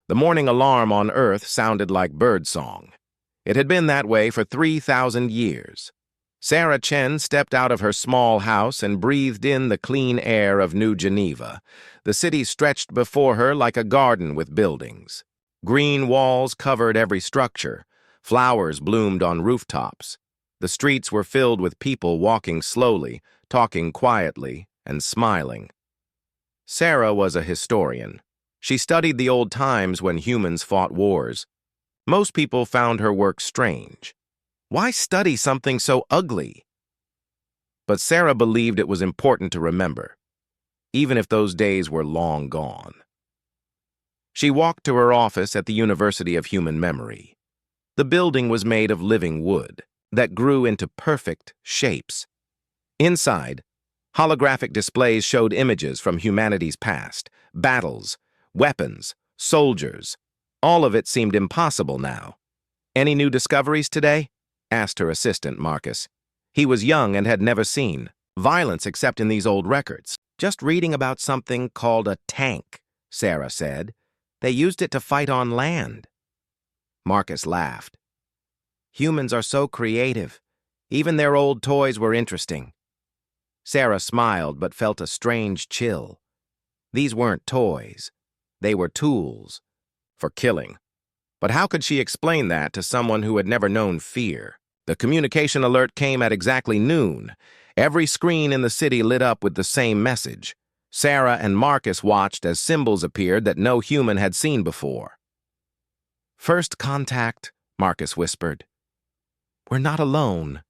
The morning alarm on Earth sounded like birdsong. It had been that way for 3,000 years. Sarah Chen stepped out of her small house and breathed in the clean air of New Geneva. The city stretched before her like a garden with buildings. Green walls covered every structure. Flowers bloomed on rooftops. The streets were filled with people walking slowly, talking quietly, and smiling. Sarah was a historian. She studied the old times when humans fought wars. Most people found her work strange. Why study something so ugly? But Sarah believed it was important to remember, even if those days were long gone. She walked to her office at the University of Human Memory. The building was made of living wood that grew into perfect shapes. Inside, holographic displays showed images from humanity's past, battles, weapons, soldiers. All of it seemed impossible now. "Any new discoveries today?" asked her assistant, Marcus. He was young and had never seen violence except in these old records. "Just reading about something called a tank," Sarah said. "They used it to fight on land." Marcus laughed. "Humans are so creative. Even their old toys were interesting." Sarah smiled but felt a strange chill. These weren't toys. They were tools for killing. But how could she explain that to someone who had never known fear? The communication alert came at exactly noon. Every screen in the city lit up with the same message. Sarah and Marcus watched as symbols appeared that no human had seen before. "First contact," Marcus whispered. "We're not alone."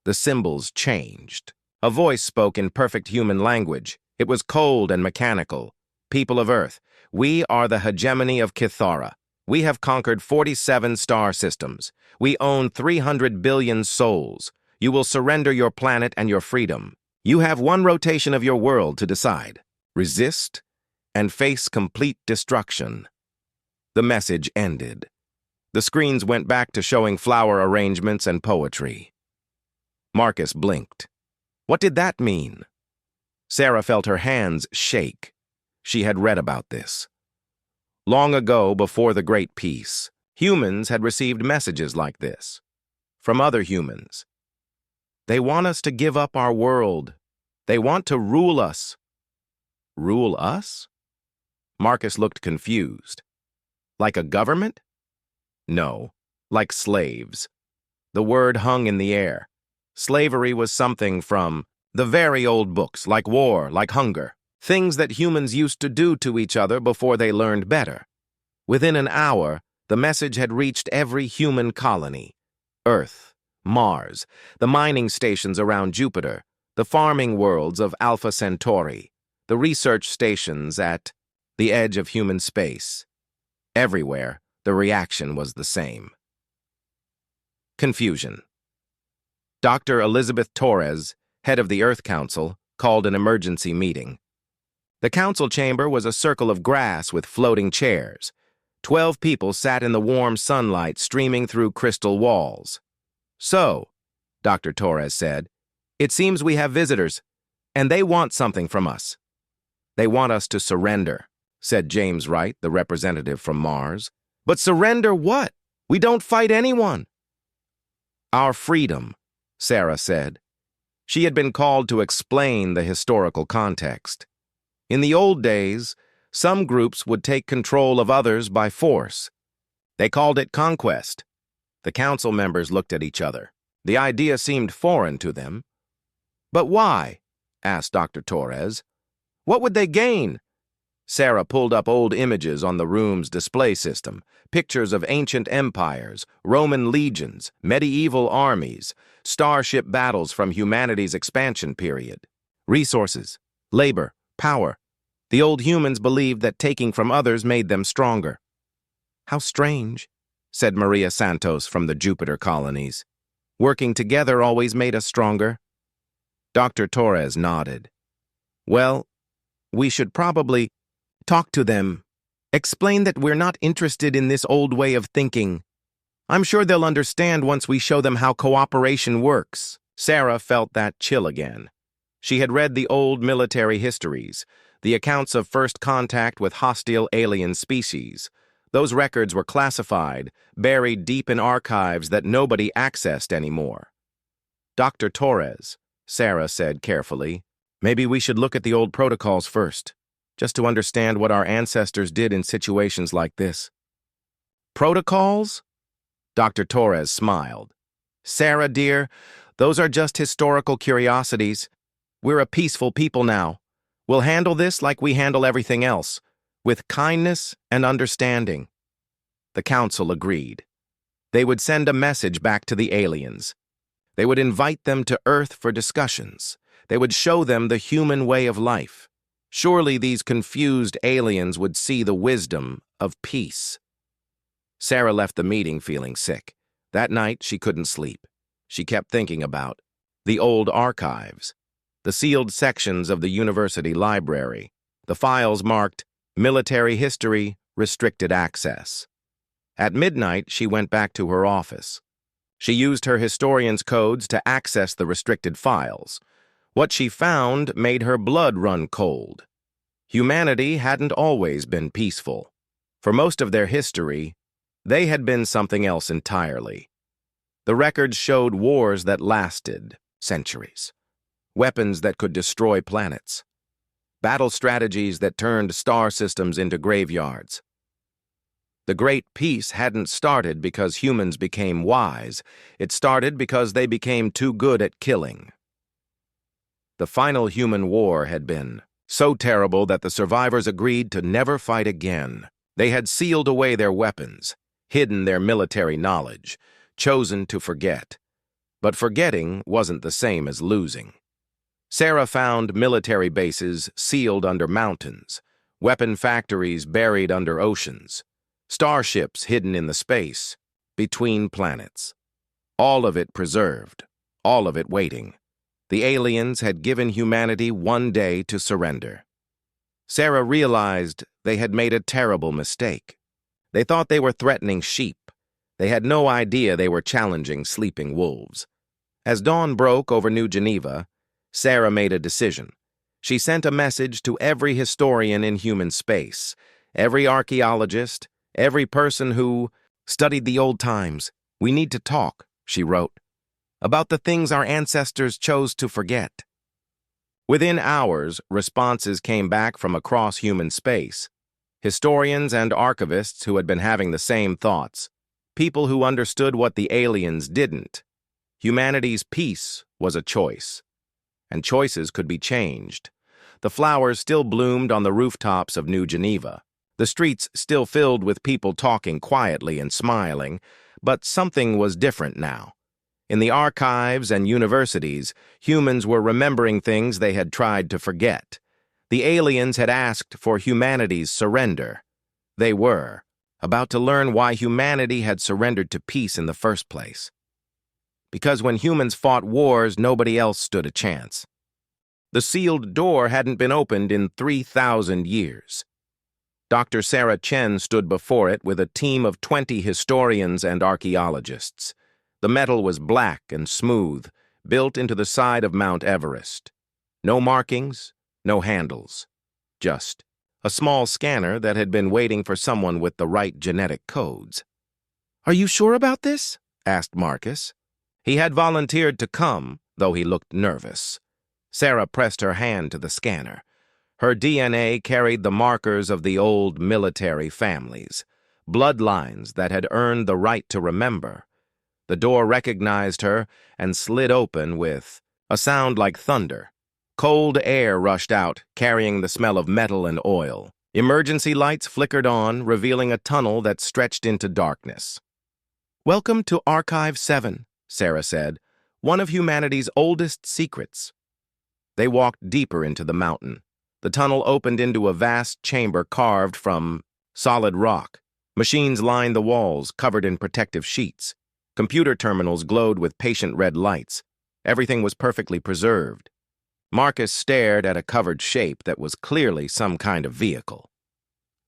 The symbols changed. A voice spoke in perfect human language. It was cold and mechanical. "People of Earth, we are the hegemony of Kithara. We have conquered 47 star systems. We own 300 billion souls. You will surrender your planet and your freedom. You have one rotation of your world to decide. Resist and face complete destruction." The message ended. The screens went back to showing flower arrangements and poetry. Marcus blinked. What did that mean? Sarah felt her hands shake. She had read about this. Long ago, before the Great Peace, humans had received messages like this from other humans. They want us to give up our world. They want to rule us. Rule us? Marcus looked confused. Like a government? No, like slaves. The word hung in the air. Slavery was something from the very old books, like war, like hunger. Things that humans used to do to each other before they learned better. Within an hour, the message had reached every human colony. Earth, Mars, the mining stations around Jupiter, the farming worlds of Alpha Centauri, the research stations at the edge of human space. Everywhere, the reaction was the same. Confusion. Dr. Elizabeth Torres, head of the Earth Council, called an emergency meeting. The council chamber was a circle of grass with floating chairs. 12 people sat in the warm sunlight streaming through crystal walls. "So," Dr. Torres said, "it seems we have visitors, and they want something from us." "They want us to surrender," said James Wright, the representative from Mars. "But surrender what? We don't fight anyone." "Our freedom," Sarah said. She had been called to explain the historical context. In the old days, some groups would take control of others by force. They called it conquest. The council members looked at each other. The idea seemed foreign to them. "But why?" asked Dr. Torres. "What would they gain?" Sarah pulled up old images on the room's display system, pictures of ancient empires, Roman legions, medieval armies, starship battles from humanity's expansion period. Resources, labor, power. The old humans believed that taking from others made them stronger. "How strange," said Maria Santos from the Jupiter colonies. "Working together always made us stronger." Dr. Torres nodded. "Well, we should probably talk to them. Explain that we're not interested in this old way of thinking. I'm sure they'll understand once we show them how cooperation works." Sarah felt that chill again. She had read the old military histories, the accounts of first contact with hostile alien species, Those records were classified, buried deep in archives that nobody accessed anymore. Dr. Torres, Sarah said carefully, maybe we should look at the old protocols first, just to understand what our ancestors did in situations like this. Protocols? Dr. Torres smiled. Sarah, dear, those are just historical curiosities. We're a peaceful people now. We'll handle this like we handle everything else, with kindness and understanding. The council agreed. They would send a message back to the aliens. They would invite them to Earth for discussions. They would show them the human way of life. Surely these confused aliens would see the wisdom of peace. Sarah left the meeting feeling sick. That night, she couldn't sleep. She kept thinking about the old archives, the sealed sections of the university library, the files marked Military History, Restricted Access. At midnight, she went back to her office. She used her historian's codes to access the restricted files. What she found made her blood run cold. Humanity hadn't always been peaceful. For most of their history, they had been something else entirely. The records showed wars that lasted centuries, weapons that could destroy planets, battle strategies that turned star systems into graveyards. The Great Peace hadn't started because humans became wise. It started because they became too good at killing. The final human war had been so terrible that the survivors agreed to never fight again. They had sealed away their weapons, hidden their military knowledge, chosen to forget. But forgetting wasn't the same as losing. Sarah found military bases sealed under mountains, weapon factories buried under oceans, starships hidden in the space, between planets. All of it preserved, all of it waiting. The aliens had given humanity one day to surrender. Sarah realized they had made a terrible mistake. They thought they were threatening sheep. They had no idea they were challenging sleeping wolves. As dawn broke over New Geneva, Sarah made a decision. She sent a message to every historian in human space, every archaeologist, every person who studied the old times. We need to talk, she wrote, about the things our ancestors chose to forget. Within hours, responses came back from across human space. Historians and archivists who had been having the same thoughts. People who understood what the aliens didn't. Humanity's peace was a choice. And choices could be changed. The flowers still bloomed on the rooftops of New Geneva. The streets still filled with people talking quietly and smiling, but something was different now. In the archives and universities, humans were remembering things they had tried to forget. The aliens had asked for humanity's surrender. They were about to learn why humanity had surrendered to peace in the first place. Because when humans fought wars, nobody else stood a chance. The sealed door hadn't been opened in 3,000 years. Dr. Sarah Chen stood before it with a team of 20 historians and archaeologists. The metal was black and smooth, built into the side of Mount Everest. No markings, no handles. Just a small scanner that had been waiting for someone with the right genetic codes. "Are you sure about this?" asked Marcus. He had volunteered to come, though he looked nervous. Sarah pressed her hand to the scanner. Her DNA carried the markers of the old military families, bloodlines that had earned the right to remember. The door recognized her and slid open with a sound like thunder. Cold air rushed out, carrying the smell of metal and oil. Emergency lights flickered on, revealing a tunnel that stretched into darkness. "Welcome to Archive 7, Sarah said, "one of humanity's oldest secrets." They walked deeper into the mountain. The tunnel opened into a vast chamber carved from solid rock. Machines lined the walls, covered in protective sheets. Computer terminals glowed with patient red lights. Everything was perfectly preserved. Marcus stared at a covered shape that was clearly some kind of vehicle.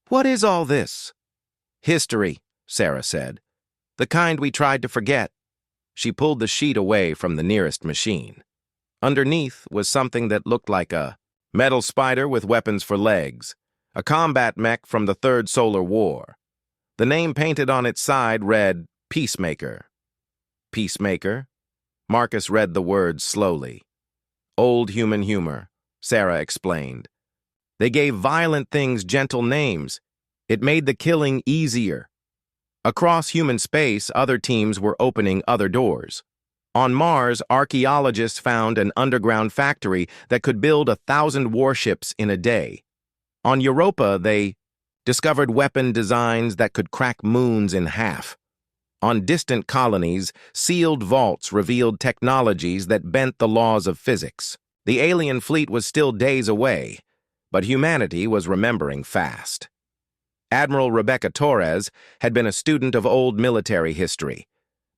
"What is all this?" "History," Sarah said. "The kind we tried to forget." She pulled the sheet away from the nearest machine. Underneath was something that looked like a metal spider with weapons for legs, a combat mech from the Third Solar War. The name painted on its side read, Peacemaker. Peacemaker? Marcus read the words slowly. Old human humor, Sarah explained. They gave violent things gentle names. It made the killing easier. Across human space, other teams were opening other doors. On Mars, archaeologists found an underground factory that could build 1,000 warships in a day. On Europa, they discovered weapon designs that could crack moons in half. On distant colonies, sealed vaults revealed technologies that bent the laws of physics. The alien fleet was still days away, but humanity was remembering fast. Admiral Rebecca Torres had been a student of old military history.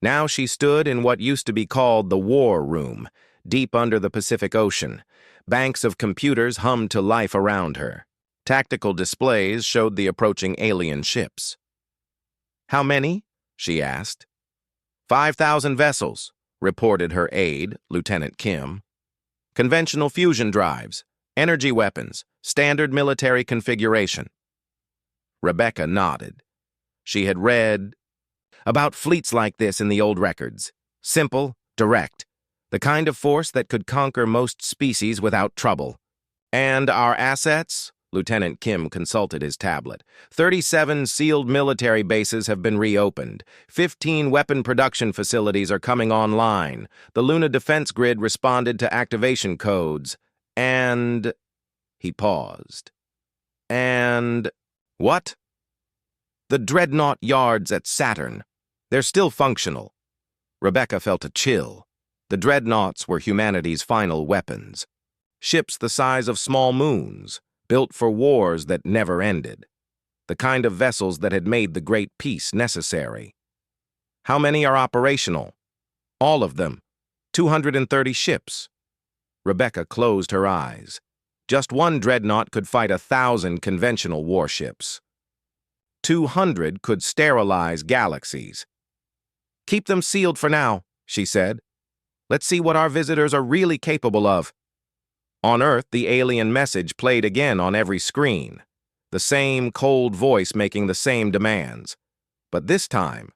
Now she stood in what used to be called the War Room, deep under the Pacific Ocean. Banks of computers hummed to life around her. Tactical displays showed the approaching alien ships. "How many?" she asked. 5,000 vessels, reported her aide, Lieutenant Kim. Conventional fusion drives, energy weapons, standard military configuration. Rebecca nodded. She had read about fleets like this in the old records. Simple, direct, the kind of force that could conquer most species without trouble. And our assets? Lieutenant Kim consulted his tablet. 37 sealed military bases have been reopened. 15 weapon production facilities are coming online. The Luna Defense Grid responded to activation codes. And... He paused. And... What? The dreadnought yards at Saturn. They're still functional. Rebecca felt a chill. The dreadnoughts were humanity's final weapons. Ships the size of small moons, built for wars that never ended. The kind of vessels that had made the Great Peace necessary. How many are operational? All of them. 230 ships. Rebecca closed her eyes. Just one dreadnought could fight 1,000 conventional warships. 200 could sterilize galaxies. Keep them sealed for now, she said. Let's see what our visitors are really capable of. On Earth, the alien message played again on every screen. The same cold voice making the same demands. But this time,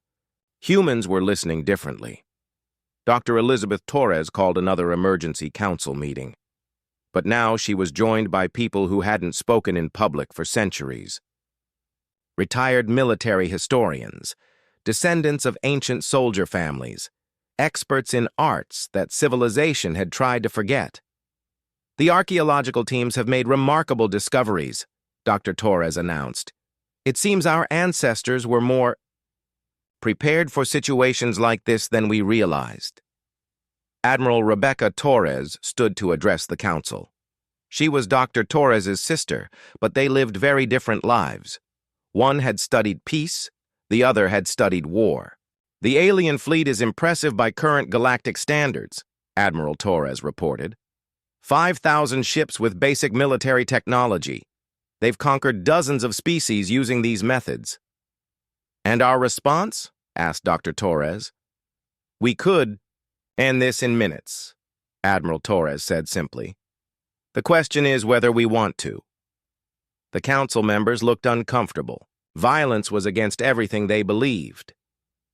humans were listening differently. Dr. Elizabeth Torres called another emergency council meeting. But now she was joined by people who hadn't spoken in public for centuries. Retired military historians, descendants of ancient soldier families, experts in arts that civilization had tried to forget. The archaeological teams have made remarkable discoveries, Dr. Torres announced. It seems our ancestors were more prepared for situations like this than we realized. Admiral Rebecca Torres stood to address the council. She was Dr. Torres's sister, but they lived very different lives. One had studied peace, the other had studied war. The alien fleet is impressive by current galactic standards, Admiral Torres reported. 5,000 ships with basic military technology. They've conquered dozens of species using these methods. And our response? Asked Dr. Torres. We could end this in minutes, Admiral Torres said simply. The question is whether we want to. The council members looked uncomfortable. Violence was against everything they believed.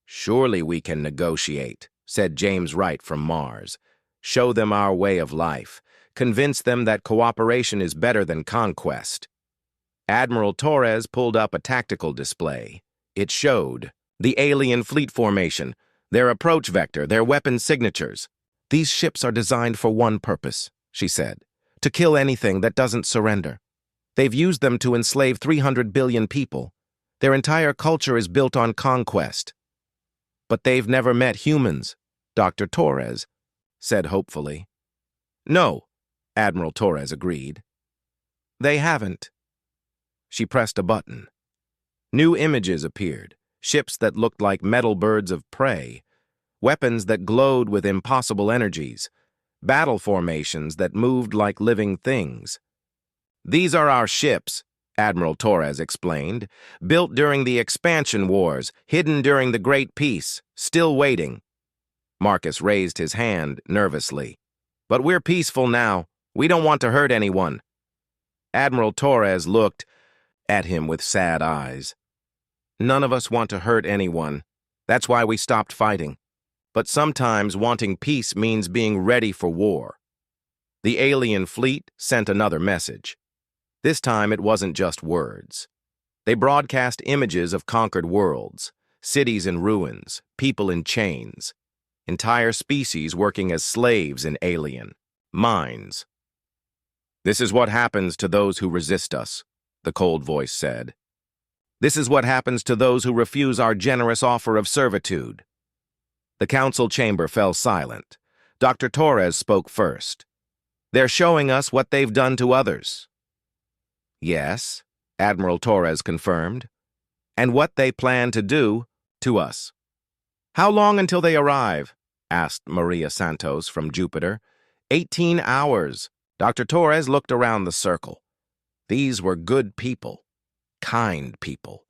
Surely we can negotiate, said James Wright from Mars. Show them our way of life. Convince them that cooperation is better than conquest. Admiral Torres pulled up a tactical display. It showed the alien fleet formation, their approach vector, their weapon signatures. These ships are designed for one purpose, she said, to kill anything that doesn't surrender. They've used them to enslave 300 billion people. Their entire culture is built on conquest. But they've never met humans, Dr. Torres said hopefully. No, Admiral Torres agreed. They haven't. She pressed a button. New images appeared, ships that looked like metal birds of prey, weapons that glowed with impossible energies, battle formations that moved like living things. These are our ships, Admiral Torres explained, built during the expansion wars, hidden during the Great Peace, still waiting. Marcus raised his hand nervously. But we're peaceful now. We don't want to hurt anyone. Admiral Torres looked at him with sad eyes. None of us want to hurt anyone. That's why we stopped fighting. But sometimes wanting peace means being ready for war. The alien fleet sent another message. This time it wasn't just words. They broadcast images of conquered worlds, cities in ruins, people in chains, entire species working as slaves in alien mines. "This is what happens to those who resist us," the cold voice said. "This is what happens to those who refuse our generous offer of servitude." The council chamber fell silent. Dr. Torres spoke first. "They're showing us what they've done to others." "Yes," Admiral Torres confirmed. "And what they plan to do to us." "How long until they arrive?" asked Maria Santos from Jupiter. 18 hours. Dr. Torres looked around the circle. These were good people, kind people.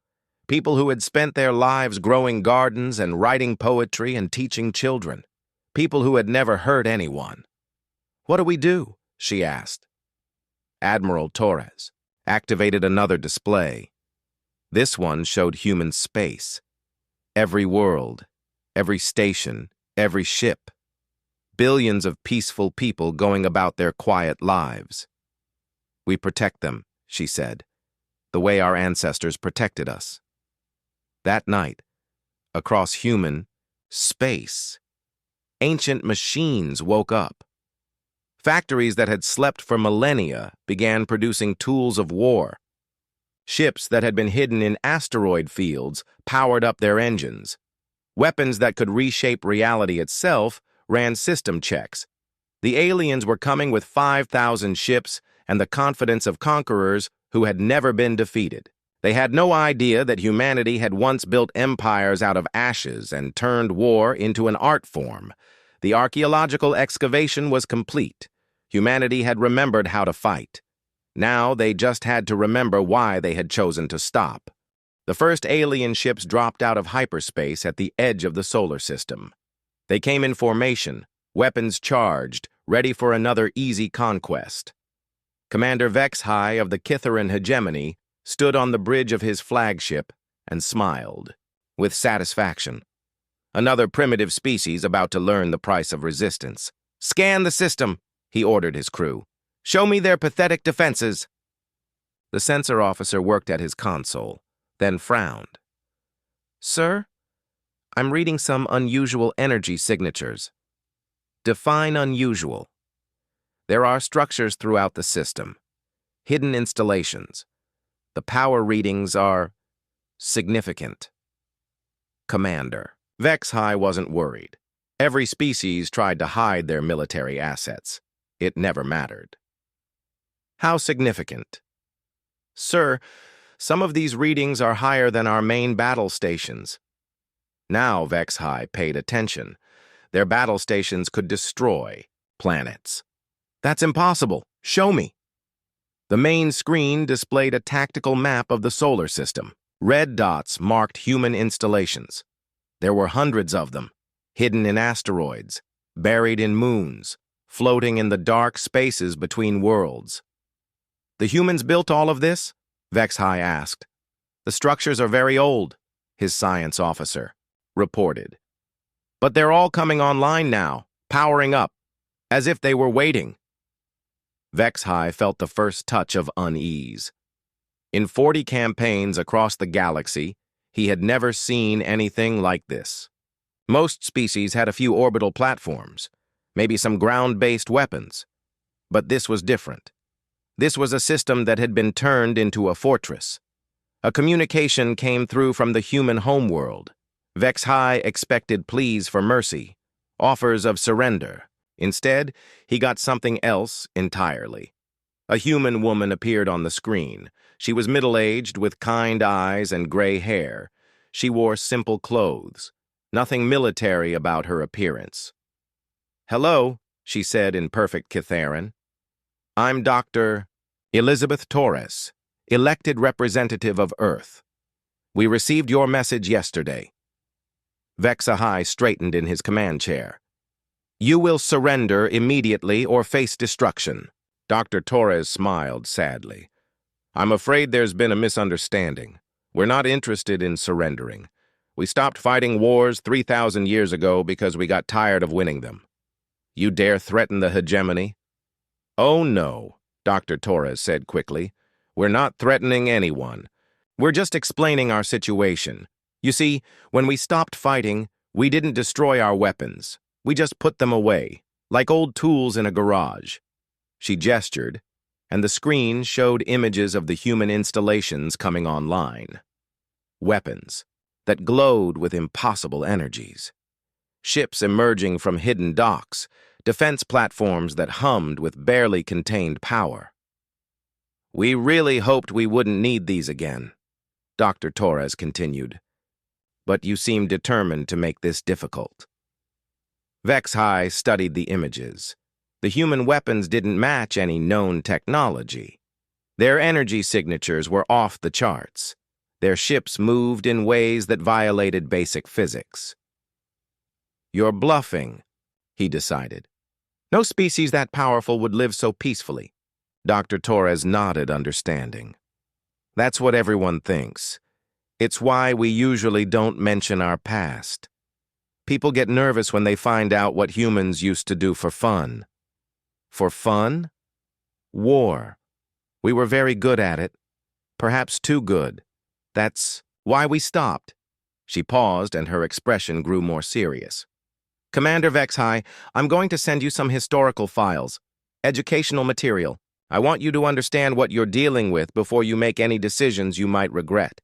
People who had spent their lives growing gardens and writing poetry and teaching children. People who had never hurt anyone. "What do we do?" she asked. Admiral Torres activated another display. This one showed human space. Every world, every station, every ship. Billions of peaceful people going about their quiet lives. "We protect them," she said, "the way our ancestors protected us." That night, across human space, ancient machines woke up. Factories that had slept for millennia began producing tools of war. Ships that had been hidden in asteroid fields powered up their engines. Weapons that could reshape reality itself ran system checks. The aliens were coming with 5,000 ships and the confidence of conquerors who had never been defeated. They had no idea that humanity had once built empires out of ashes and turned war into an art form. The archaeological excavation was complete. Humanity had remembered how to fight. Now they just had to remember why they had chosen to stop. The first alien ships dropped out of hyperspace at the edge of the solar system. They came in formation, weapons charged, ready for another easy conquest. Commander Vexhai of the Kitharan hegemony stood on the bridge of his flagship and smiled with satisfaction. Another primitive species about to learn the price of resistance. "Scan the system," he ordered his crew. "Show me their pathetic defenses." The sensor officer worked at his console, then frowned. "Sir, I'm reading some unusual energy signatures." "Define unusual." "There are structures throughout the system, hidden installations. The power readings are significant." "Commander." Vexhai wasn't worried. Every species tried to hide their military assets. It never mattered. "How significant?" "Sir, some of these readings are higher than our main battle stations." Now Vexhai paid attention. Their battle stations could destroy planets. "That's impossible. Show me." The main screen displayed a tactical map of the solar system. Red dots marked human installations. There were hundreds of them, hidden in asteroids, buried in moons, floating in the dark spaces between worlds. "The humans built all of this?" Vexhai asked. "The structures are very old," his science officer reported. "But they're all coming online now, powering up, as if they were waiting." Vexhai felt the first touch of unease. In 40 campaigns across the galaxy, he had never seen anything like this. Most species had a few orbital platforms, maybe some ground-based weapons. But this was different. This was a system that had been turned into a fortress. A communication came through from the human homeworld. Vexhai expected pleas for mercy, offers of surrender. Instead, he got something else entirely. A human woman appeared on the screen. She was middle-aged with kind eyes and gray hair. She wore simple clothes. Nothing military about her appearance. "Hello," she said in perfect Kitharan. "I'm Dr. Elizabeth Torres, elected representative of Earth. We received your message yesterday." Vexhai straightened in his command chair. "You will surrender immediately or face destruction." Dr. Torres smiled sadly. "I'm afraid there's been a misunderstanding. We're not interested in surrendering. We stopped fighting wars 3,000 years ago because we got tired of winning them. You dare threaten the hegemony? Oh, no, Dr. Torres said quickly. We're not threatening anyone. We're just explaining our situation. You see, when we stopped fighting, we didn't destroy our weapons. We just put them away, like old tools in a garage. She gestured, and the screen showed images of the human installations coming online. Weapons that glowed with impossible energies. Ships emerging from hidden docks, defense platforms that hummed with barely contained power. We really hoped we wouldn't need these again, Dr. Torres continued. But you seem determined to make this difficult. HFY studied the images. The human weapons didn't match any known technology. Their energy signatures were off the charts. Their ships moved in ways that violated basic physics. You're bluffing, he decided. No species that powerful would live so peacefully. Dr. Torres nodded, understanding. That's what everyone thinks. It's why we usually don't mention our past. People get nervous when they find out what humans used to do for fun. For fun? War. We were very good at it. Perhaps too good. That's why we stopped. She paused, and her expression grew more serious. Commander HFY, I'm going to send you some historical files, educational material. I want you to understand what you're dealing with before you make any decisions you might regret.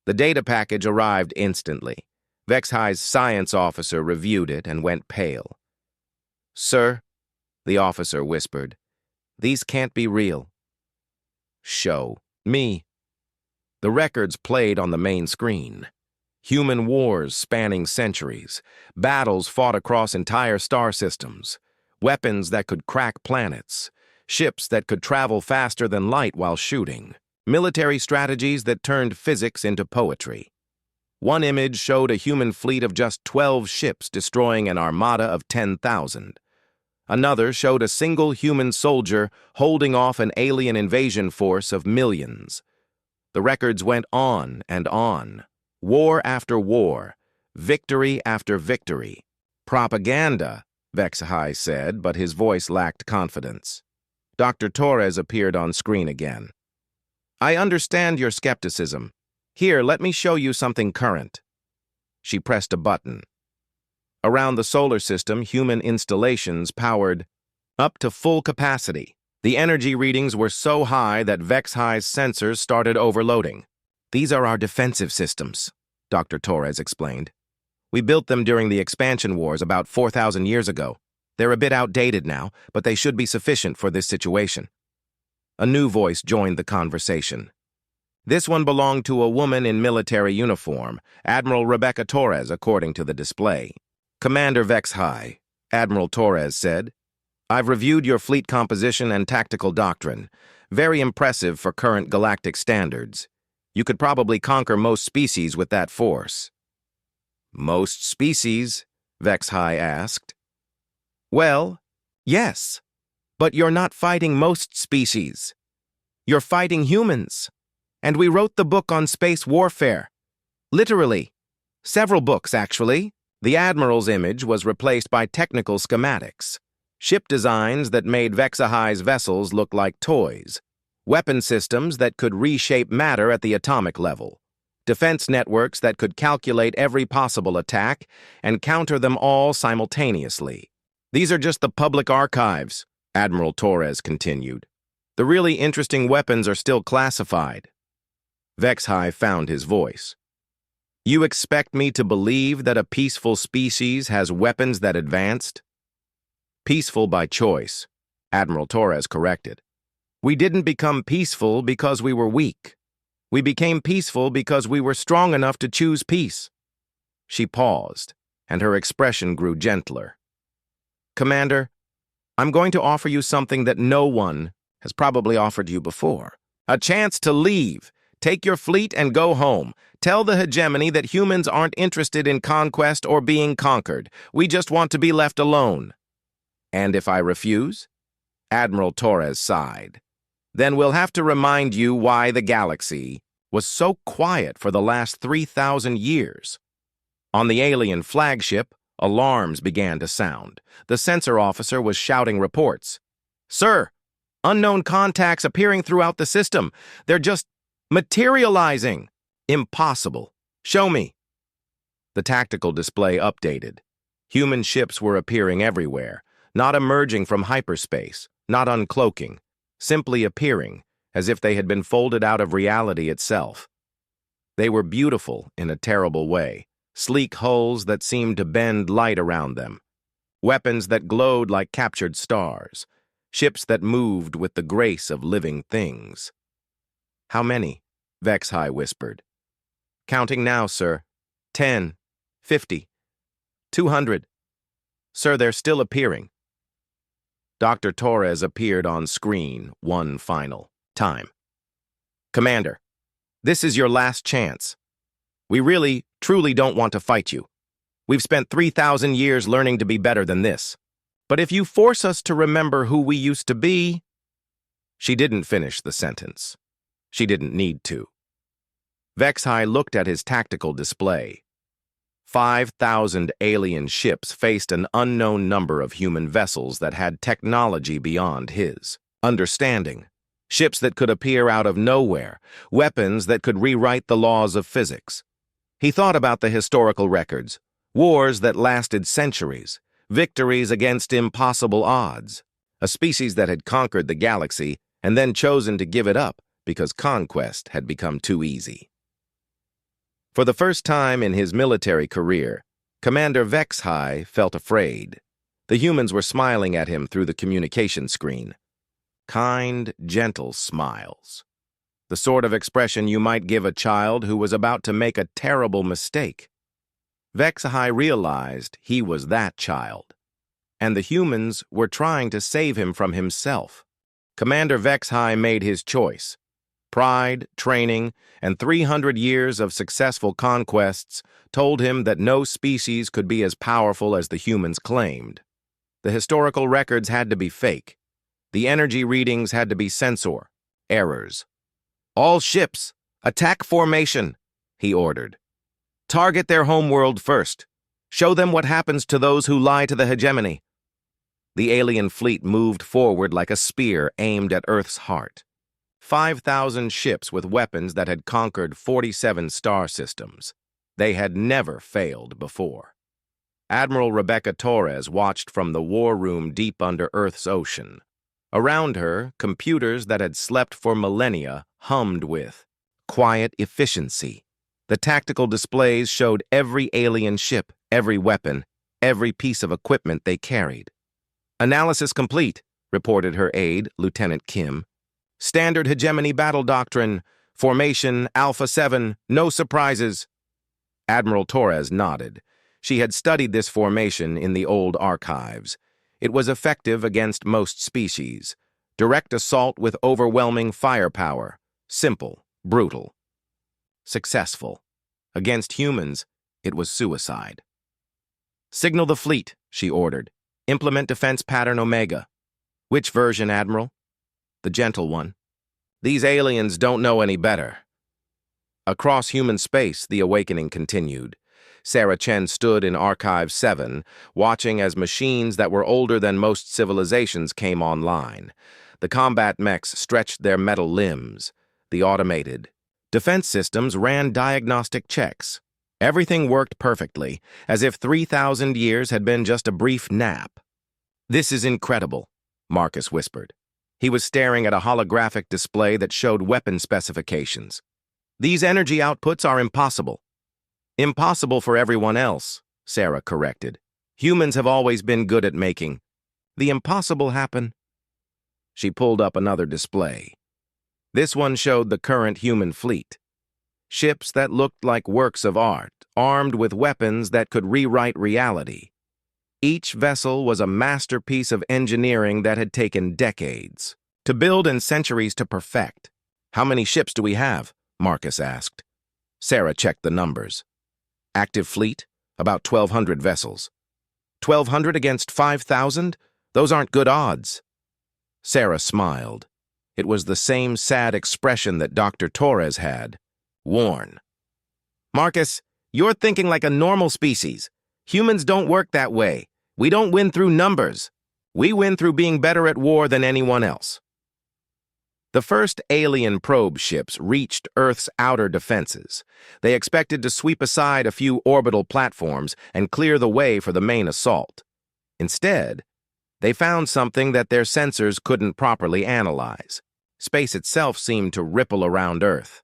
The data package arrived instantly. HFY's science officer reviewed it and went pale. Sir, the officer whispered, these can't be real. Show me. The records played on the main screen. Human wars spanning centuries, battles fought across entire star systems, weapons that could crack planets, ships that could travel faster than light while shooting, military strategies that turned physics into poetry. One image showed a human fleet of just 12 ships destroying an armada of 10,000. Another showed a single human soldier holding off an alien invasion force of millions. The records went on and on. War after war, victory after victory. Propaganda, HFY said, but his voice lacked confidence. Dr. Torres appeared on screen again. I understand your skepticism. Here, let me show you something current. She pressed a button. Around the solar system, human installations powered up to full capacity. The energy readings were so high that HFY's sensors started overloading. These are our defensive systems, Dr. Torres explained. We built them during the expansion wars about 4,000 years ago. They're a bit outdated now, but they should be sufficient for this situation. A new voice joined the conversation. This one belonged to a woman in military uniform, Admiral Rebecca Torres, according to the display. Commander HFY, Admiral Torres said, I've reviewed your fleet composition and tactical doctrine. Very impressive for current galactic standards. You could probably conquer most species with that force. Most species? HFY asked. Well, yes, but you're not fighting most species. You're fighting humans. And we wrote the book on space warfare. Literally. Several books, actually. The Admiral's image was replaced by technical schematics. Ship designs that made HFY's vessels look like toys. Weapon systems that could reshape matter at the atomic level. Defense networks that could calculate every possible attack and counter them all simultaneously. These are just the public archives, Admiral Torres continued. The really interesting weapons are still classified. HFY found his voice. You expect me to believe that a peaceful species has weapons that advanced? Peaceful by choice, Admiral Torres corrected. We didn't become peaceful because we were weak. We became peaceful because we were strong enough to choose peace. She paused, and her expression grew gentler. Commander, I'm going to offer you something that no one has probably offered you before. A chance to leave. Take your fleet and go home. Tell the hegemony that humans aren't interested in conquest or being conquered. We just want to be left alone. And if I refuse? Admiral Torres sighed. Then we'll have to remind you why the galaxy was so quiet for the last 3,000 years? On the alien flagship, alarms began to sound. The sensor officer was shouting reports. "Sir, unknown contacts appearing throughout the system. They're just materializing." "Impossible. Show me." The tactical display updated. Human ships were appearing everywhere, not emerging from hyperspace, not uncloaking, simply appearing, as if they had been folded out of reality itself. They were beautiful in a terrible way, sleek hulls that seemed to bend light around them, weapons that glowed like captured stars, ships that moved with the grace of living things. "How many?" HFY whispered. "Counting now, sir. 10, 50, 200. Sir, they're still appearing." Dr. Torres appeared on screen one final time. "Commander, this is your last chance. We really, truly don't want to fight you. We've spent 3,000 years learning to be better than this. But if you force us to remember who we used to be..." She didn't finish the sentence. She didn't need to. HFY looked at his tactical display. 5,000 alien ships faced an unknown number of human vessels that had technology beyond his understanding. Ships that could appear out of nowhere, weapons that could rewrite the laws of physics. He thought about the historical records, wars that lasted centuries, victories against impossible odds, a species that had conquered the galaxy and then chosen to give it up because conquest had become too easy. For the first time in his military career, Commander HFY felt afraid. The humans were smiling at him through the communication screen. Kind, gentle smiles. The sort of expression you might give a child who was about to make a terrible mistake. HFY realized he was that child, and the humans were trying to save him from himself. Commander HFY made his choice. Pride, training, and 300 years of successful conquests told him that no species could be as powerful as the humans claimed. The historical records had to be fake. The energy readings had to be censor, errors. "All ships, attack formation," he ordered. "Target their homeworld first. Show them what happens to those who lie to the hegemony." The alien fleet moved forward like a spear aimed at Earth's heart. 5,000 ships with weapons that had conquered 47 star systems. They had never failed before. Admiral Rebecca Torres watched from the war room deep under Earth's ocean. Around her, computers that had slept for millennia hummed with quiet efficiency. The tactical displays showed every alien ship, every weapon, every piece of equipment they carried. "Analysis complete," reported her aide, Lieutenant Kim. "Standard hegemony battle doctrine. Formation Alpha 7, no surprises." Admiral Torres nodded. She had studied this formation in the old archives. It was effective against most species. Direct assault with overwhelming firepower. Simple, brutal. Successful. Against humans, it was suicide. "Signal the fleet," she ordered. "Implement defense pattern Omega." "Which version, Admiral?" "The gentle one. These aliens don't know any better." Across human space, the awakening continued. Sarah Chen stood in Archive 7, watching as machines that were older than most civilizations came online. The combat mechs stretched their metal limbs. The automated defense systems ran diagnostic checks. Everything worked perfectly, as if 3,000 years had been just a brief nap. "This is incredible," Marcus whispered. He was staring at a holographic display that showed weapon specifications. "These energy outputs are impossible." "Impossible for everyone else," Sarah corrected. "Humans have always been good at making the impossible happen." She pulled up another display. This one showed the current human fleet. Ships that looked like works of art, armed with weapons that could rewrite reality. Each vessel was a masterpiece of engineering that had taken decades to build and centuries to perfect. "How many ships do we have?" Marcus asked. Sarah checked the numbers. "Active fleet? About 1,200 vessels." 1,200 against 5,000? Those aren't good odds." Sarah smiled. It was the same sad expression that Dr. Torres had. Warn. Marcus, you're thinking like a normal species. Humans don't work that way. We don't win through numbers. We win through being better at war than anyone else. The first alien probe ships reached Earth's outer defenses. They expected to sweep aside a few orbital platforms and clear the way for the main assault. Instead, they found something that their sensors couldn't properly analyze. Space itself seemed to ripple around Earth.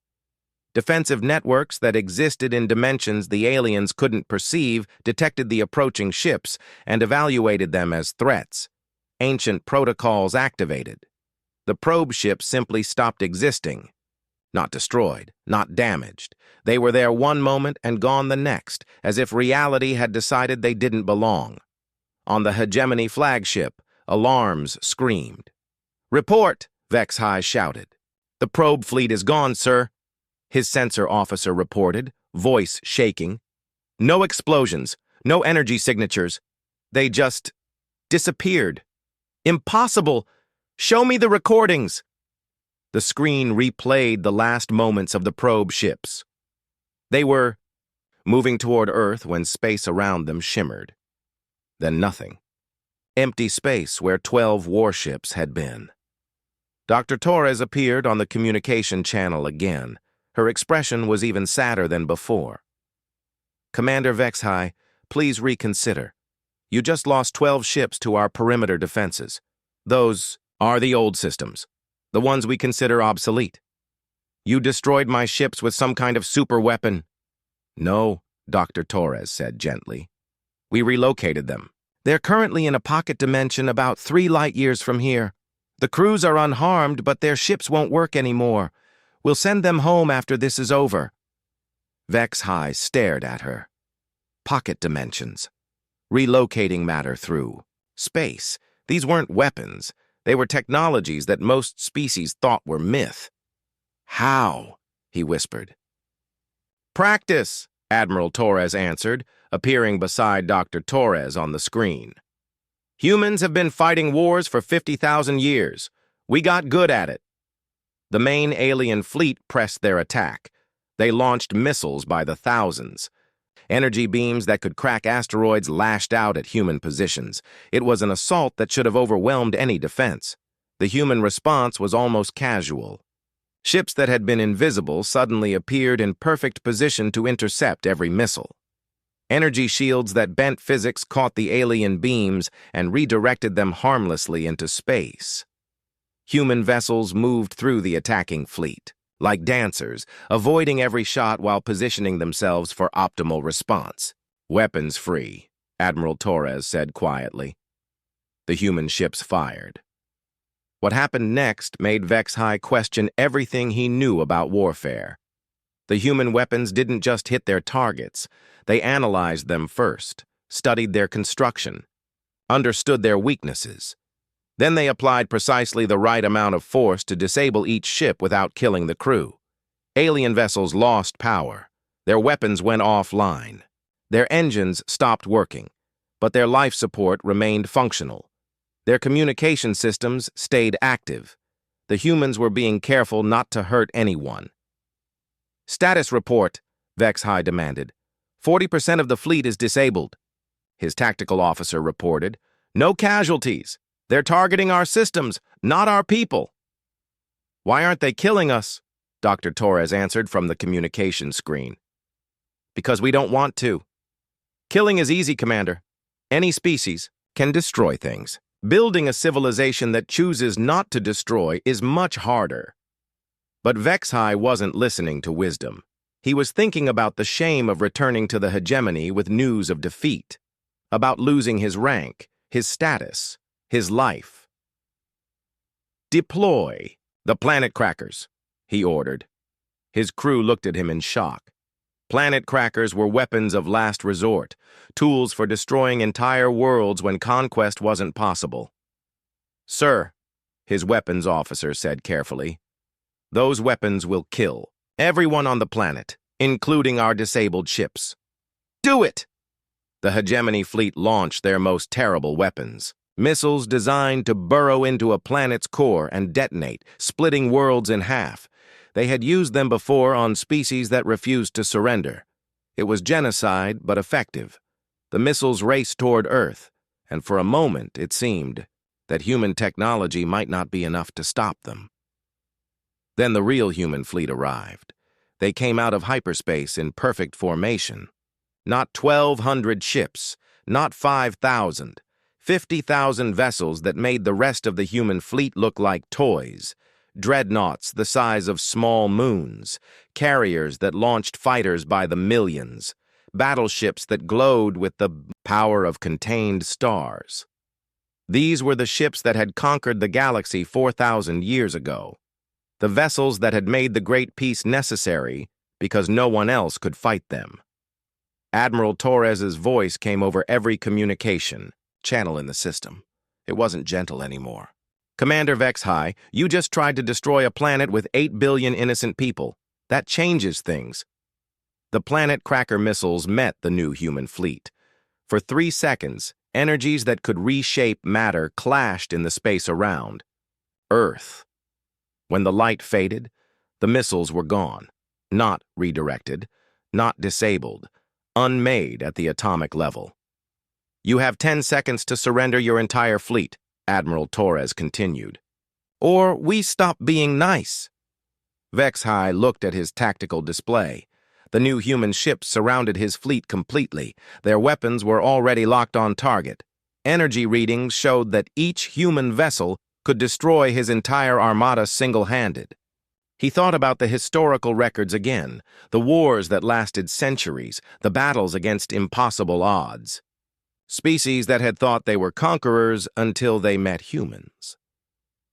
Defensive networks that existed in dimensions the aliens couldn't perceive detected the approaching ships and evaluated them as threats. Ancient protocols activated. The probe ships simply stopped existing. Not destroyed, not damaged. They were there one moment and gone the next, as if reality had decided they didn't belong. On the Hegemony flagship, alarms screamed. "Report!" HFY shouted. "The probe fleet is gone, sir," his sensor officer reported, voice shaking. "No explosions, no energy signatures. They just disappeared. Impossible! Show me the recordings!" The screen replayed the last moments of the probe ships. They were moving toward Earth when space around them shimmered. Then nothing. Empty space where 12 warships had been. Dr. Torres appeared on the communication channel again. Her expression was even sadder than before. "Commander HFY, please reconsider. You just lost 12 ships to our perimeter defenses. Those are the old systems, the ones we consider obsolete. You destroyed my ships with some kind of super weapon." "No," Dr. Torres said gently. "We relocated them. They're currently in a pocket dimension about 3 light years from here. The crews are unharmed, but their ships won't work anymore. We'll send them home after this is over." HFY stared at her. Pocket dimensions. Relocating matter through space. These weren't weapons. They were technologies that most species thought were myth. "How?" he whispered. "Practice," Admiral Torres answered, appearing beside Dr. Torres on the screen. "Humans have been fighting wars for 50,000 years. We got good at it." The main alien fleet pressed their attack. They launched missiles by the thousands. Energy beams that could crack asteroids lashed out at human positions. It was an assault that should have overwhelmed any defense. The human response was almost casual. Ships that had been invisible suddenly appeared in perfect position to intercept every missile. Energy shields that bent physics caught the alien beams and redirected them harmlessly into space. Human vessels moved through the attacking fleet, like dancers, avoiding every shot while positioning themselves for optimal response. "Weapons free," Admiral Torres said quietly. The human ships fired. What happened next made HFY question everything he knew about warfare. The human weapons didn't just hit their targets. They analyzed them first, studied their construction, understood their weaknesses. Then they applied precisely the right amount of force to disable each ship without killing the crew. Alien vessels lost power. Their weapons went offline. Their engines stopped working, but their life support remained functional. Their communication systems stayed active. The humans were being careful not to hurt anyone. "Status report," HFY demanded. 40% of the fleet is disabled." His tactical officer reported. "No casualties. They're targeting our systems, not our people." "Why aren't they killing us?" Dr. Torres answered from the communication screen. "Because we don't want to. Killing is easy, Commander. Any species can destroy things. Building a civilization that chooses not to destroy is much harder." But HFY wasn't listening to wisdom. He was thinking about the shame of returning to the hegemony with news of defeat, about losing his rank, his status, his life. "Deploy the planet crackers," he ordered. His crew looked at him in shock. Planet crackers were weapons of last resort, tools for destroying entire worlds when conquest wasn't possible. "Sir," his weapons officer said carefully, "those weapons will kill everyone on the planet, including our disabled ships." "Do it!" The hegemony fleet launched their most terrible weapons. Missiles designed to burrow into a planet's core and detonate, splitting worlds in half. They had used them before on species that refused to surrender. It was genocide, but effective. The missiles raced toward Earth, and for a moment it seemed that human technology might not be enough to stop them. Then the real human fleet arrived. They came out of hyperspace in perfect formation. Not 1,200 ships, not 5,000, 50,000 vessels that made the rest of the human fleet look like toys. Dreadnoughts the size of small moons, carriers that launched fighters by the millions, battleships that glowed with the power of contained stars. These were the ships that had conquered the galaxy 4,000 years ago, the vessels that had made the Great Peace necessary because no one else could fight them. Admiral Torres's voice came over every communication channel in the system. It wasn't gentle anymore. Commander Vexhai, you just tried to destroy a planet with 8 billion innocent people. That changes things. The planet cracker missiles met the new human fleet. For 3 seconds, energies that could reshape matter clashed in the space around Earth. When the light faded, the missiles were gone, not redirected, not disabled, unmade at the atomic level. You have 10 seconds to surrender your entire fleet, Admiral Torres continued. Or we stop being nice. Vexhai looked at his tactical display. The new human ships surrounded his fleet completely. Their weapons were already locked on target. Energy readings showed that each human vessel could destroy his entire armada single-handed. He thought about the historical records again, the wars that lasted centuries, the battles against impossible odds. Species that had thought they were conquerors until they met humans.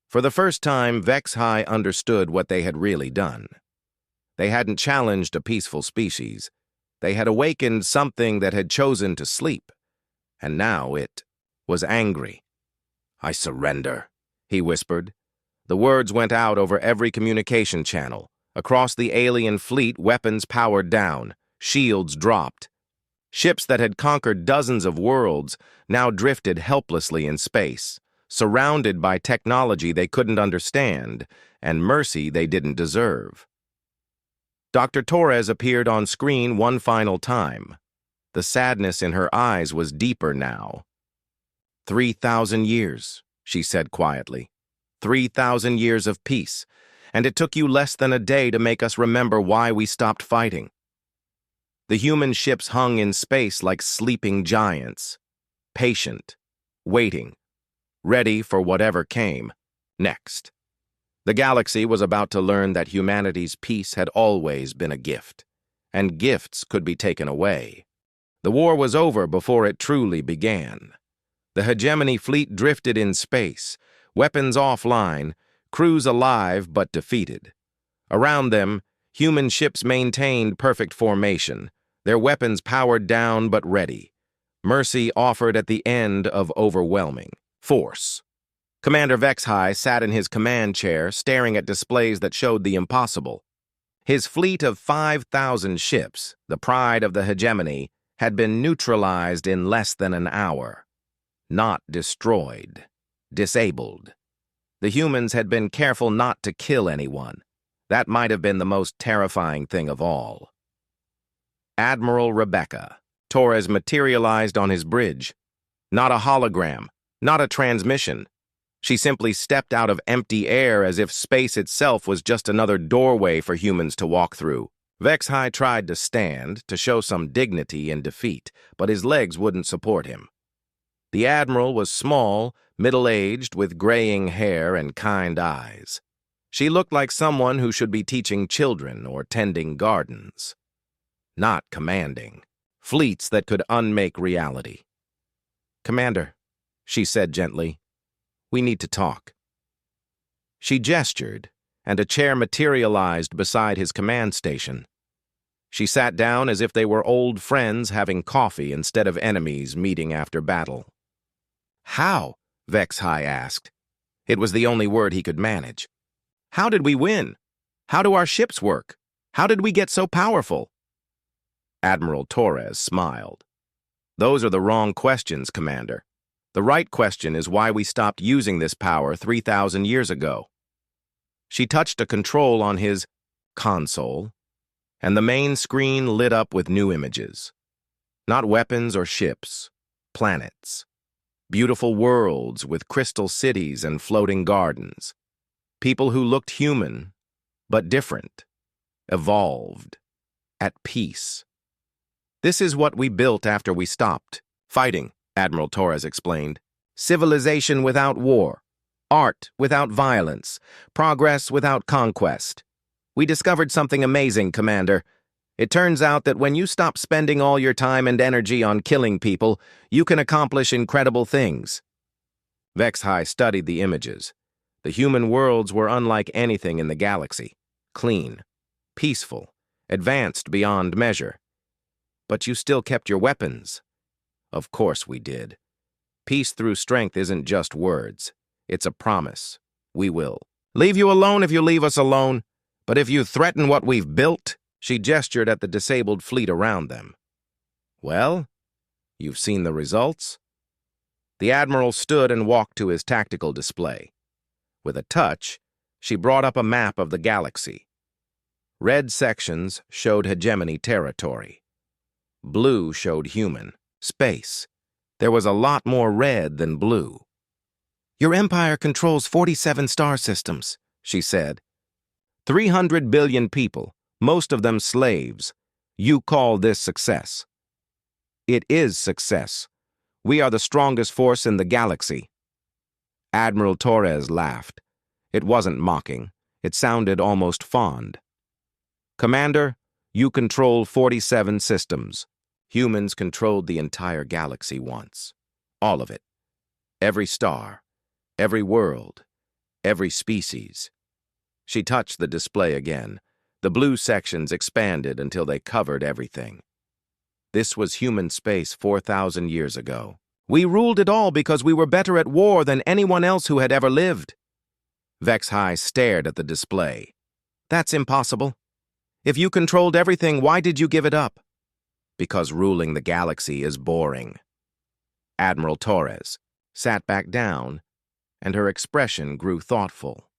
For the first time, Vexhai understood what they had really done. They hadn't challenged a peaceful species. They had awakened something that had chosen to sleep, and now it was angry. I surrender, he whispered. The words went out over every communication channel. Across the alien fleet, weapons powered down, shields dropped. Ships that had conquered dozens of worlds now drifted helplessly in space, surrounded by technology they couldn't understand and mercy they didn't deserve. Dr. Torres appeared on screen one final time. The sadness in her eyes was deeper now. 3,000 years, she said quietly. 3,000 years of peace, and it took you less than a day to make us remember why we stopped fighting. The human ships hung in space like sleeping giants, patient, waiting, ready for whatever came next. The galaxy was about to learn that humanity's peace had always been a gift, and gifts could be taken away. The war was over before it truly began. The hegemony fleet drifted in space, weapons offline, crews alive but defeated. Around them, human ships maintained perfect formation, their weapons powered down but ready. Mercy offered at the end of overwhelming force. Commander Vexhai sat in his command chair, staring at displays that showed the impossible. His fleet of 5,000 ships, the pride of the hegemony, had been neutralized in less than an hour. Not destroyed. Disabled. The humans had been careful not to kill anyone. That might have been the most terrifying thing of all. Admiral Rebecca. Torres materialized on his bridge. Not a hologram, not a transmission. She simply stepped out of empty air as if space itself was just another doorway for humans to walk through. Vexhai tried to stand, to show some dignity in defeat, but his legs wouldn't support him. The Admiral was small, middle-aged, with graying hair and kind eyes. She looked like someone who should be teaching children or tending gardens. Not commanding. Fleets that could unmake reality. Commander, she said gently, we need to talk. She gestured, and a chair materialized beside his command station. She sat down as if they were old friends having coffee instead of enemies meeting after battle. How? Vexhai asked. It was the only word he could manage. How did we win? How do our ships work? How did we get so powerful? Admiral Torres smiled. Those are the wrong questions, Commander. The right question is why we stopped using this power 3,000 years ago. She touched a control on his console, and the main screen lit up with new images. Not weapons or ships, planets. Beautiful worlds with crystal cities and floating gardens. People who looked human, but different, evolved, at peace. This is what we built after we stopped fighting, Admiral Torres explained. Civilization without war, art without violence, progress without conquest. We discovered something amazing, Commander. It turns out that when you stop spending all your time and energy on killing people, you can accomplish incredible things. Vexhai studied the images. The human worlds were unlike anything in the galaxy. Clean, peaceful, advanced beyond measure. But you still kept your weapons. Of course we did. Peace through strength isn't just words. It's a promise. We will. Leave you alone if you leave us alone. But if you threaten what we've built, she gestured at the disabled fleet around them. Well, you've seen the results? The Admiral stood and walked to his tactical display. With a touch, she brought up a map of the galaxy. Red sections showed hegemony territory. Blue showed human, space. There was a lot more red than blue. Your empire controls 47 star systems, she said. 300 billion people, most of them slaves. You call this success? It is success. We are the strongest force in the galaxy. Admiral Torres laughed. It wasn't mocking. It sounded almost fond. Commander, you control 47 systems. Humans controlled the entire galaxy once. All of it. Every star, every world, every species. She touched the display again. The blue sections expanded until they covered everything. This was human space 4,000 years ago. We ruled it all because we were better at war than anyone else who had ever lived. Vexhai stared at the display. That's impossible. If you controlled everything, why did you give it up? Because ruling the galaxy is boring. Admiral Torres sat back down, and her expression grew thoughtful.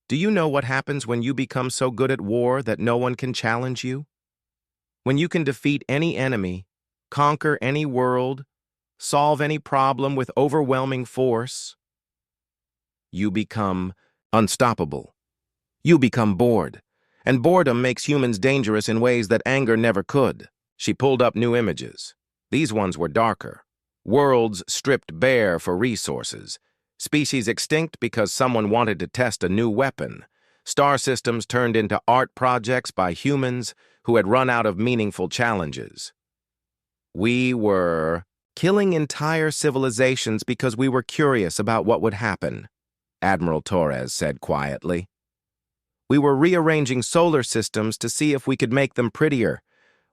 Do you know what happens when you become so good at war that no one can challenge you? When you can defeat any enemy, conquer any world, solve any problem with overwhelming force, you become unstoppable. You become bored, and boredom makes humans dangerous in ways that anger never could. She pulled up new images. These ones were darker. Worlds stripped bare for resources. Species extinct because someone wanted to test a new weapon. Star systems turned into art projects by humans who had run out of meaningful challenges. We were killing entire civilizations because we were curious about what would happen, Admiral Torres said quietly. We were rearranging solar systems to see if we could make them prettier.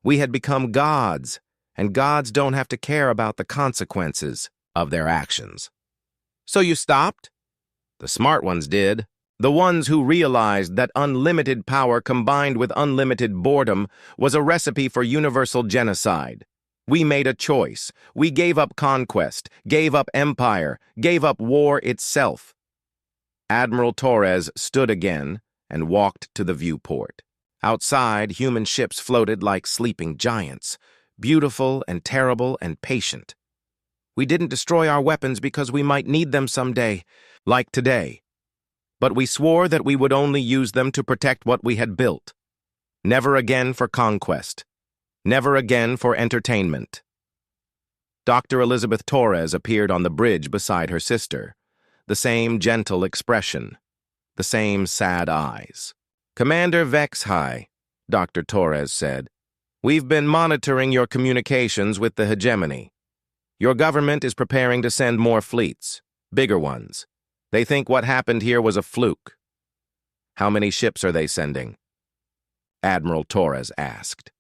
We had become gods, and gods don't have to care about the consequences of their actions. So you stopped? The smart ones did. The ones who realized that unlimited power combined with unlimited boredom was a recipe for universal genocide. We made a choice. We gave up conquest, gave up empire, gave up war itself. Admiral Torres stood again and walked to the viewport. Outside, human ships floated like sleeping giants, beautiful and terrible and patient. We didn't destroy our weapons because we might need them someday, like today. But we swore that we would only use them to protect what we had built. Never again for conquest. Never again for entertainment. Dr. Elizabeth Torres appeared on the bridge beside her sister. The same gentle expression. The same sad eyes. Commander Vexhai, Dr. Torres said, we've been monitoring your communications with the hegemony. Your government is preparing to send more fleets, bigger ones. They think what happened here was a fluke. How many ships are they sending? Admiral Torres asked.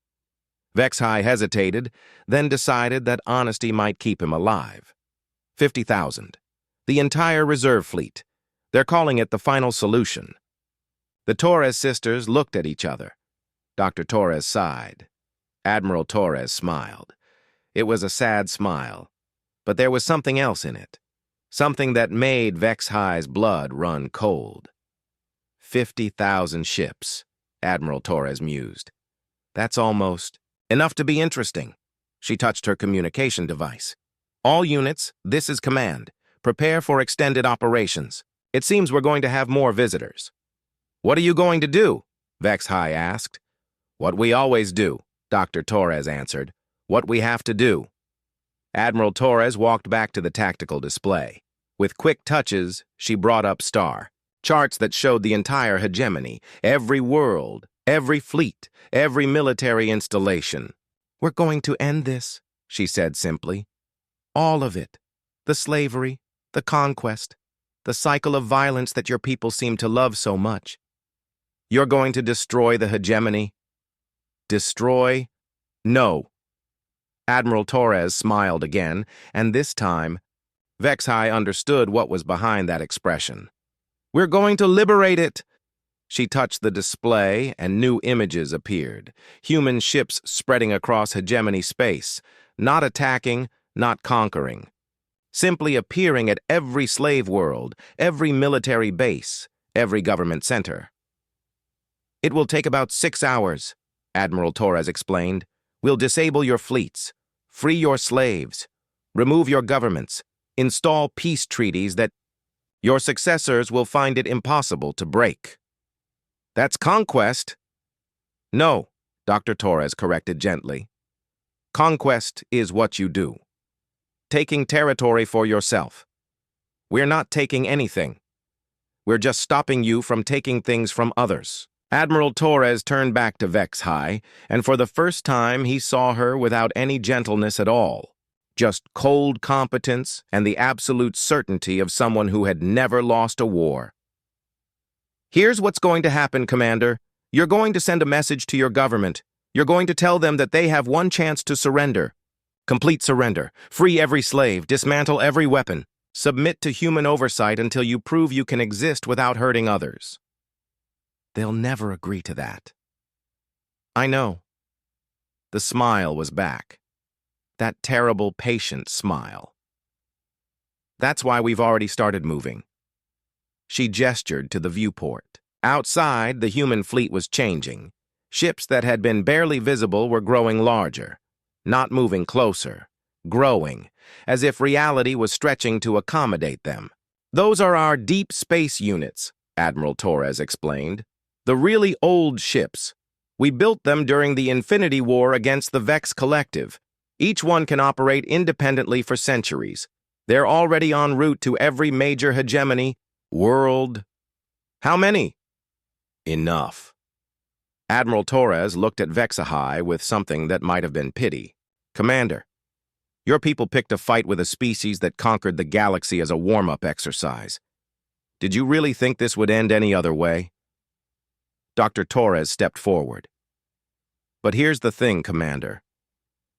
Vexhai hesitated, then decided that honesty might keep him alive. 50,000. The entire reserve fleet. They're calling it the final solution. The Torres sisters looked at each other. Dr. Torres sighed. Admiral Torres smiled. It was a sad smile, but there was something else in it. Something that made Vexhai's blood run cold. 50,000 ships, Admiral Torres mused. That's almost enough to be interesting. She touched her communication device. All units, this is command. Prepare for extended operations. It seems we're going to have more visitors. What are you going to do? Vex High asked. What we always do, Dr. Torres answered. What we have to do. Admiral Torres walked back to the tactical display. With quick touches, she brought up Star. Charts that showed the entire hegemony, every world, every fleet, every military installation. We're going to end this, she said simply. All of it. The slavery, the conquest, the cycle of violence that your people seem to love so much. You're going to destroy the hegemony? Destroy? No. Admiral Torres smiled again, and this time, Vex High understood what was behind that expression. We're going to liberate it! She touched the display, and new images appeared. Human ships spreading across hegemony space, not attacking, not conquering. Simply appearing at every slave world, every military base, every government center. It will take about 6 hours, Admiral Torres explained. We'll disable your fleets, free your slaves, remove your governments, install peace treaties that your successors will find it impossible to break. That's conquest. No, Dr. Torres corrected gently. Conquest is what you do. Taking territory for yourself. We're not taking anything. We're just stopping you from taking things from others. Admiral Torres turned back to Vex High, and for the first time he saw her without any gentleness at all. Just cold competence and the absolute certainty of someone who had never lost a war. Here's what's going to happen, Commander. You're going to send a message to your government. You're going to tell them that they have one chance to surrender. Complete surrender. Free every slave. Dismantle every weapon. Submit to human oversight until you prove you can exist without hurting others. They'll never agree to that. I know. The smile was back. That terrible, patient smile. That's why we've already started moving. She gestured to the viewport. Outside, the human fleet was changing. Ships that had been barely visible were growing larger, not moving closer, growing, as if reality was stretching to accommodate them. Those are our deep space units, Admiral Torres explained. The really old ships. We built them during the Infinity War against the Vex Collective. Each one can operate independently for centuries. They're already en route to every major hegemony, world. How many? Enough. Admiral Torres looked at Vex High with something that might have been pity. Commander, your people picked a fight with a species that conquered the galaxy as a warm-up exercise. Did you really think this would end any other way? Dr. Torres stepped forward. But here's the thing, Commander.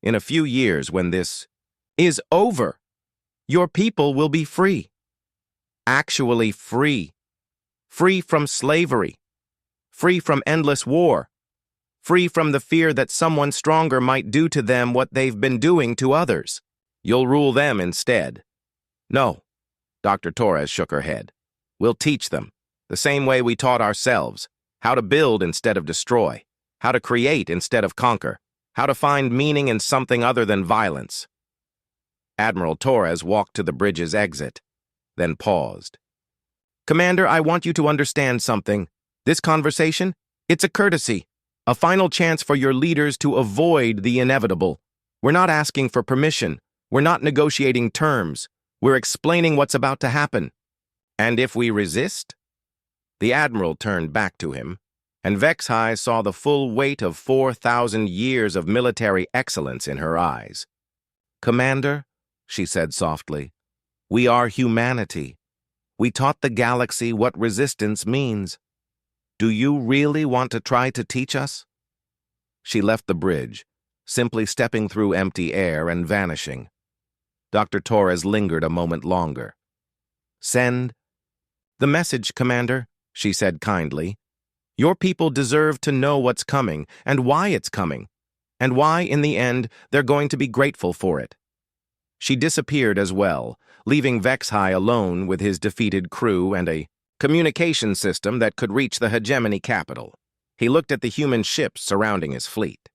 In a few years, when this is over, your people will be free. Actually free. Free from slavery. Free from endless war. Free from the fear that someone stronger might do to them what they've been doing to others. You'll rule them instead. No, Dr. Torres shook her head. We'll teach them, the same way we taught ourselves, how to build instead of destroy, how to create instead of conquer, how to find meaning in something other than violence. Admiral Torres walked to the bridge's exit, then paused. Commander, I want you to understand something. This conversation, it's a courtesy, a final chance for your leaders to avoid the inevitable. We're not asking for permission. We're not negotiating terms. We're explaining what's about to happen. And if we resist? The Admiral turned back to him, and Vex High saw the full weight of 4,000 years of military excellence in her eyes. Commander, she said softly, we are humanity. We taught the galaxy what resistance means. Do you really want to try to teach us? She left the bridge, simply stepping through empty air and vanishing. Dr. Torres lingered a moment longer. Send the message, Commander, she said kindly. Your people deserve to know what's coming and why it's coming, and why, in the end, they're going to be grateful for it. She disappeared as well, leaving Vex High alone with his defeated crew and a communication system that could reach the hegemony capital. He looked at the human ships surrounding his fleet.